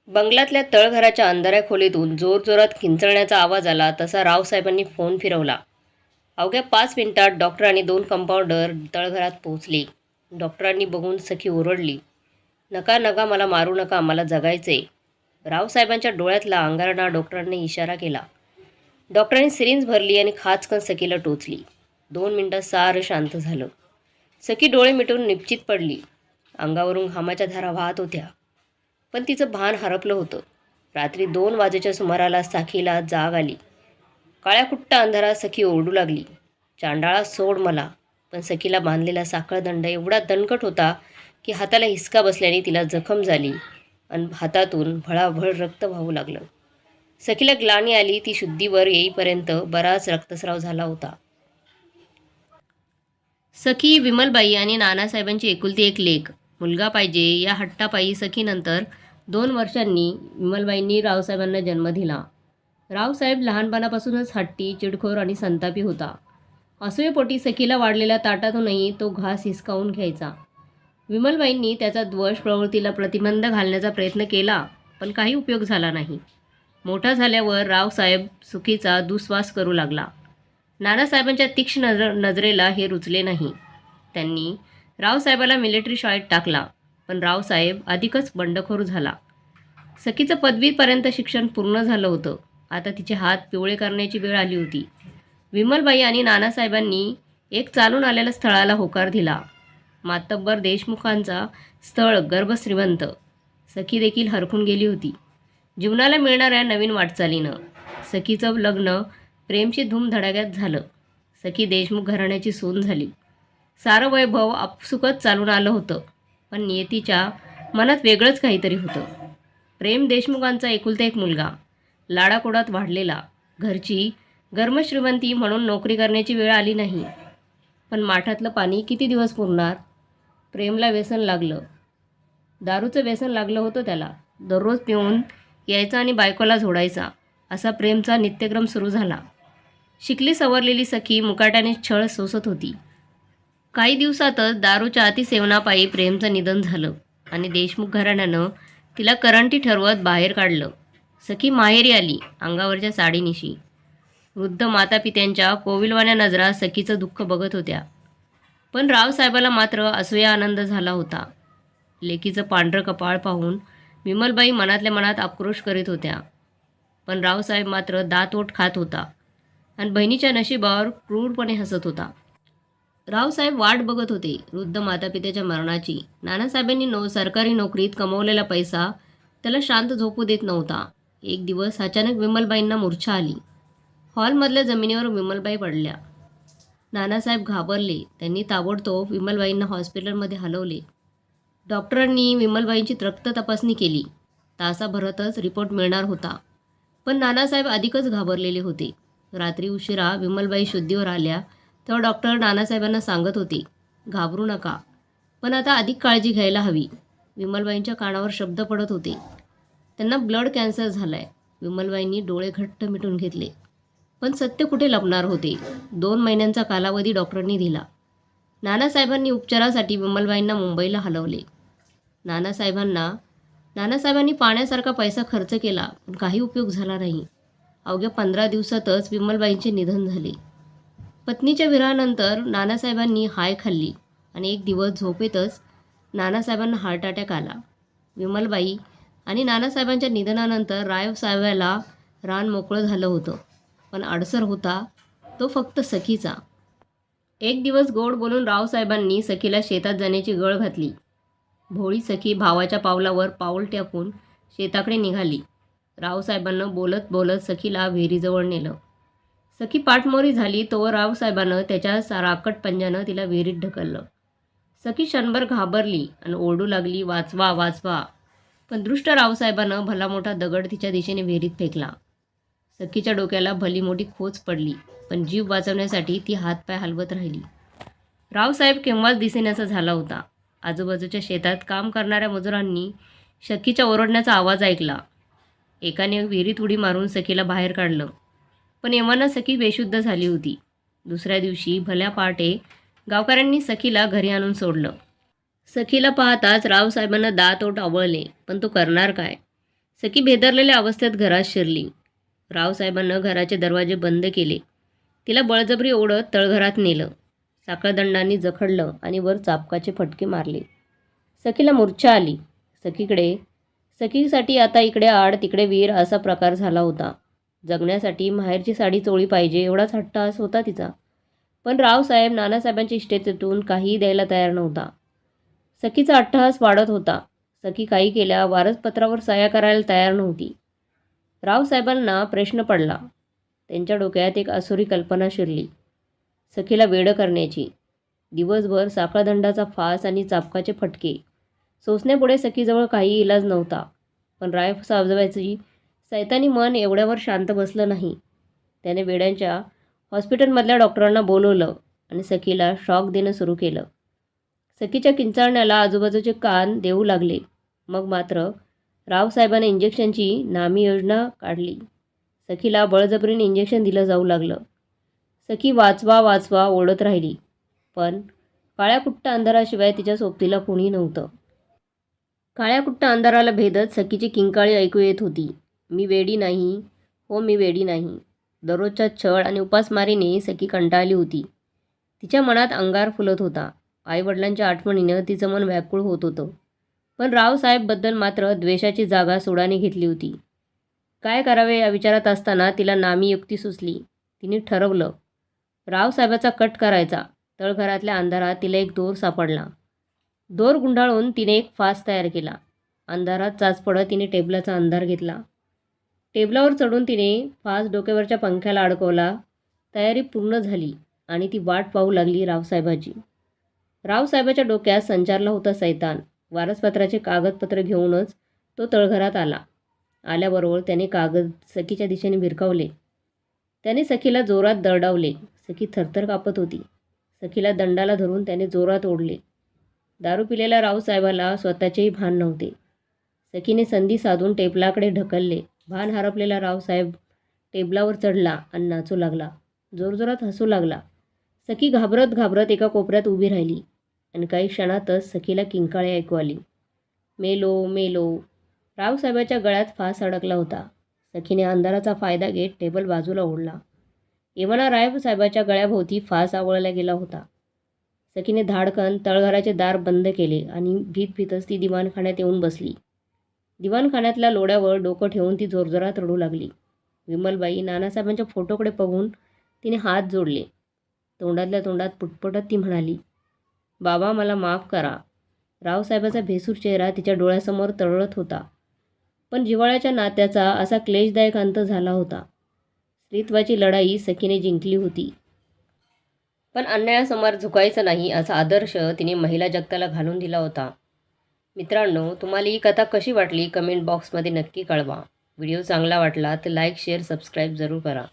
बंगल्यातल्या तळघराच्या अंधाऱ्या खोलीतून जोरजोरात किंचाळण्याचा आवाज आला तसा रावसाहेबांनी फोन फिरवला. अवघ्या 5 मिनिटात डॉक्टर आणि 2 कंपाऊंडर तळघरात पोहोचले. डॉक्टरांनी बघून सखी ओरडली, "नका नका, मला मारू नका, मला जगायचे." रावसाहेबांच्या डोळ्यातला अंगारा डॉक्टरांनी इशारा केला. डॉक्टरांनी सिरिंज भरली आणि खाचकन सखीला टोचली. 2 मिनिटात सारं शांत झालं. सखी डोळे मिटून निपचित पडली. अंगावरून घामाच्या धारा वाहत होत्या. पण तिचं भान हरपलं होतं. रात्री 2 वाजेच्या सुमाराला सखीला जाग आली. काळ्याकुट्ट अंधारात सखी ओरडू लागली, "चांडाळा, सोड मला." पण सखीला बांधलेला साखळदंड एवढा दणकट होता की हाताला हिसका बसल्याने तिला जखम झाली आणि हातातून भळाभळ रक्त वाहू लागलं. सखीला ग्लानी आली. ती शुद्धीवर येईपर्यंत बराच रक्तस्राव झाला होता. सखी विमलबाई आणि नानासाहेबांची एकुलती एक लेक. मुलगा पाहिजे या हट्टापायी सखीनंतर 2 वर्षांनी विमलबाईंनी रावसाहेबांना जन्म दिला. रावसाहेब लहानपणापासूनच हट्टी, चिडखोर आणि संतापी होता. असूयेपोटी सखीला वाढलेल्या ताटातूनही तो घास हिसकावून घ्यायचा. विमलबाईंनी त्याचा द्वेष प्रवृत्तीला प्रतिबंध घालण्याचा प्रयत्न केला, पण काही उपयोग झाला नाही. मोठा झाल्यावर रावसाहेब सुखीचा दुस्वास करू लागला. नानासाहेबांच्या तीक्ष्ण नजरेला हे रुचले नाही. त्यांनी रावसाहेबाला मिलिटरी शाळेत टाकला, पण रावसाहेब अधिकच बंडखोर झाला. सखीचं पदवीपर्यंत शिक्षण पूर्ण झालं होतं. आता तिचे हात पिवळे करण्याची वेळ आली होती. विमलबाई आणि नानासाहेबांनी एक चालून आलेल्या स्थळाला होकार दिला. मातब्बर देशमुखांचा स्थळ, गर्भश्रीमंत. सखी देखील हरखून गेली होती जीवनाला मिळणाऱ्या नवीन वाटचालीनं. सखीचं लग्न प्रेमची धूमधडाक्यात झालं. सखी देशमुख घराण्याची सून झाली. सारं वैभव आपसुकच चालून आलं होतं, पण नियतीच्या मनात वेगळंच काहीतरी होतं. प्रेम देशमुखांचा एकुलता एक मुलगा, लाडाकोडात वाढलेला. घरची गर्मश्रीमंती म्हणून नोकरी करण्याची वेळ आली नाही. पण माठातलं पाणी किती दिवस पुरणार? प्रेमला व्यसन लागलं. दारूचं व्यसन लागलं होतं त्याला. दररोज पिऊन यायचा आणि बायकोला झोडायचा, असा प्रेमचा नित्यक्रम सुरू झाला. शिकली सवरलेली सखी मुकाट्याने छळ सोसत होती. काही दिवसातच दारूच्या अतिसेवनापायी प्रेमचं निधन झालं आणि देशमुख घराण्यानं तिला करंटी ठरवत बाहेर काढलं. सखी माहेरी आली, अंगावरच्या साडीनिशी. वृद्ध मातापित्यांच्या कोविलवाण्या नजरा सखीचं दुःख बघत होत्या. पण रावसाहेबाला मात्र असूया आनंद झाला होता. लेकीचं पांढरं कपाळ पाहून विमलबाई मनातल्या मनात आक्रोश करीत होत्या. पण रावसाहेब मात्र दातओठ खात होता आणि बहिणीच्या नशिबावर क्रूरपणे हसत होता. रावसाहेब वाट बघत होते वृद्ध मातापित्याच्या मरणाची. नानासाहेबांनी सरकारी नोकरीत कमवलेला पैसा त्याला शांत झोपू देत नव्हता. एक दिवस अचानक विमलबाईंना मूर्छा आली. हॉलमधल्या जमिनीवर विमलबाई पडल्या. नानासाहेब घाबरले. त्यांनी ताबडतोब विमलबाईंना हॉस्पिटलमध्ये हलवले. डॉक्टरांनी विमलबाईंची रक्त तपासणी केली. तासाभरातच रिपोर्ट मिळणार होता. पण नानासाहेब अधिकच घाबरलेले होते. रात्री उशिरा विमलबाई शुद्धीवर आल्या तेव्हा डॉक्टर नानासाहेबांना सांगत होते, "घाबरू नका, पण आता अधिक काळजी घ्यायला हवी." विमलबाईंच्या कानावर शब्द पडत होते, "त्यांना ब्लड कॅन्सर झालाय." विमलबाईंनी डोळे घट्ट मिटून घेतले. पण सत्य कुठे लपणार होते? 2 महिन्यांचा कालावधी डॉक्टरांनी दिला. नानासाहेबांनी उपचारासाठी विमलबाईंना मुंबईला हलवले. नानासाहेबांनी पाण्यासारखा पैसा खर्च केला, पण काही उपयोग झाला नाही. अवघ्या 15 दिवसातच विमलबाईंचे निधन झाले. पत्नीच्या विरहानंतर नानासाहेबांनी हाय खाल्ली आणि एक दिवस झोपेतच नानासाहेबांना हार्ट अटॅक आला. विमलबाई आणि नानासाहेबांच्या निधनानंतर रावसाहेबाला रान मोकळं झालं होतं. पण अडसर होता तो फक्त सखीचा. एक दिवस गोड बोलून रावसाहेबांनी सखीला शेतात जाण्याची गळ घातली. भोळी सखी भावाच्या पावलावर पाऊल टाकून शेताकडे निघाली. रावसाहेबांना बोलत बोलत सखीला विहिरीजवळ नेलं. सखी पाठमोरी झाली तोवर रावसाहेबानं त्याच्या राकट पंजानं तिला विहिरीत ढकललं. सखी क्षणभर घाबरली आणि ओरडू लागली, "वाचवा, वाचवा." पण दृष्ट रावसाहेबानं भला मोठा दगड तिच्या दिशेने विहिरीत फेकला. सखीच्या डोक्याला भली मोठी खोच पडली, पण जीव वाचवण्यासाठी ती हातपाय हलवत राहिली. रावसाहेब केव्हाच दिसेनासा झाला होता. आजूबाजूच्या शेतात काम करणाऱ्या मजुरांनी सखीच्या ओरडण्याचा आवाज ऐकला. एकाने विहिरीत उडी मारून सखीला बाहेर काढलं, पण एव्हाना सखी बेशुद्ध झाली होती. दुसऱ्या दिवशी भल्या पहाटे गावकऱ्यांनी सखीला घरी आणून सोडलं. सखीला पाहताच रावसाहेबांना दात ओठ आवळले, पण तो करणार काय? सखी भेदरलेल्या अवस्थेत घरात शिरली. रावसाहेबांना घराचे दरवाजे बंद केले. तिला बळजबरी ओढत तळघरात नेलं. साखळदंडांनी जखडलं आणि वर चाबकाचे फटके मारले. सखीला मूर्छा आली. सखीसाठी आता इकडे आड तिकडे वीर असा प्रकार झाला होता. जगण्यासाठी माहेरची साडी चोळी पाहिजे एवढाच हट्टहास होता तिचा. पण रावसाहेब नानासाहेबांच्या इष्टेतून काहीही द्यायला तयार नव्हता. सखीचा अट्टहास वाढत होता. सखी काही केल्या वारसपत्रावर सह्या करायला तयार नव्हती. रावसाहेबांना प्रश्न पडला. त्यांच्या डोक्यात एक असुरी कल्पना शिरली. सखीला वेडं करण्याची. दिवसभर साखळदंडाचा फास आणि चाबकाचे फटके सोसण्यापुढे सखीजवळ काही इलाज नव्हता. पण रावसाहेबांची सैतानी मन एवढ्यावर शांत बसलं नाही. त्याने वेड्यांच्या हॉस्पिटलमधल्या डॉक्टरांना बोलवलं आणि सखीला शॉक देणं सुरू केलं. सखीच्या किंचाळण्याला आजूबाजूचे कान देऊ लागले. मग मात्र रावसाहेबांनी इंजेक्शनची नामी योजना काढली. सखीला बळजबरीने इंजेक्शन दिलं जाऊ लागलं. सखी वाचवा वाचवा ओरडत राहिली. पण काळ्याकुट्ट अंधाराशिवाय तिच्या सोबतीला कोणी नव्हतं. काळ्याकुट्ट अंधाराला भेदत सखीची किंकाळी ऐकू येत होती. मी वेडी नाही, हो मी वेडी नाही. दररोजच्या छळ आणि उपासमारीने सखी कंटाळली होती. तिच्या मनात अंगार फुलत होता. आईवडिलांच्या आठवणीनं तिचं मन व्याकुळ होत होतं. पण रावसाहेबबद्दल मात्र द्वेषाची जागा सुडाने घेतली होती. काय करावे या विचारात असताना तिला नामी युक्ती सुचली. तिने ठरवलं रावसाहेबाचा कट करायचा. तळघरातल्या अंधारात तिला एक दोर सापडला. दोर गुंडाळून तिने एक फास तयार केला. अंधारात चाच पडत तिने टेबलाचा अंधार घेतला. टेबलावर चढून तिने फास डोक्यावरच्या पंख्याला अडकवला. तयारी पूर्ण झाली आणि ती वाट पाहू लागली रावसाहेबाची. रावसाहेबाच्या डोक्यात संचारला होता सैतान. वारसपत्राचे कागदपत्र घेऊनच तो तळघरात आला. आल्याबरोबर त्याने कागद सखीच्या दिशेने भिरकावले. त्याने सखीला जोरात दरडावले. सखी थरथर कापत होती. सखीला दंडाला धरून त्याने जोरात ओढले. दारू पिलेल्या रावसाहेबाला स्वतःचेही भान नव्हते. सखीने संधी साधून टेबलाकडे ढकलले. भान हरपलेला रावसाहेब टेबलावर चढला आणि नाचू लागला. जोरजोरात हसू लागला. सखी घाबरत घाबरत एका कोपऱ्यात उभी राहिली आणि काही क्षणातच सखीला किंकाळी ऐकू आली. मेलो मेलो. रावसाहेबाच्या गळ्यात फास अडकला होता. सखीने अंधाराचा फायदा घेत टेबल बाजूला ओढला. एव्हाना रावसाहेबाच्या गळ्याभोवती फास आवळला गेला होता. सखीने धाडकन तळघराचे दार बंद केले आणि भीतच ती दिवाणखान्यात येऊन बसली. दिवाणखान्यातल्या लोड्यावर डोकं ठेवून ती जोरजोरात रडू लागली. विमलबाई नानासाहेबांच्या फोटोकडे बघून तिने हात जोडले. तोंडातल्या तोंडात पुटपुटत ती म्हणाली, बाबा मला माफ करा. रावसाहेबाचा भेसूर चेहरा तिच्या डोळ्यासमोर तरळत होता. पण जिव्हाळ्याच्या नात्याचा असा क्लेशदायक अंत झाला होता. स्त्रीत्वाची लढाई सखीने जिंकली होती. पण अन्यायासमोर झुकायचं नाही असा आदर्श तिने महिला जगताला घालून दिला होता. मित्रांनो, तुम्हाला ही कथा कशी वाटली कमेंट बॉक्समध्ये नक्की कळवा. व्हिडिओ चांगला वाटला तर लाईक शेअर सबस्क्राईब जरूर करा.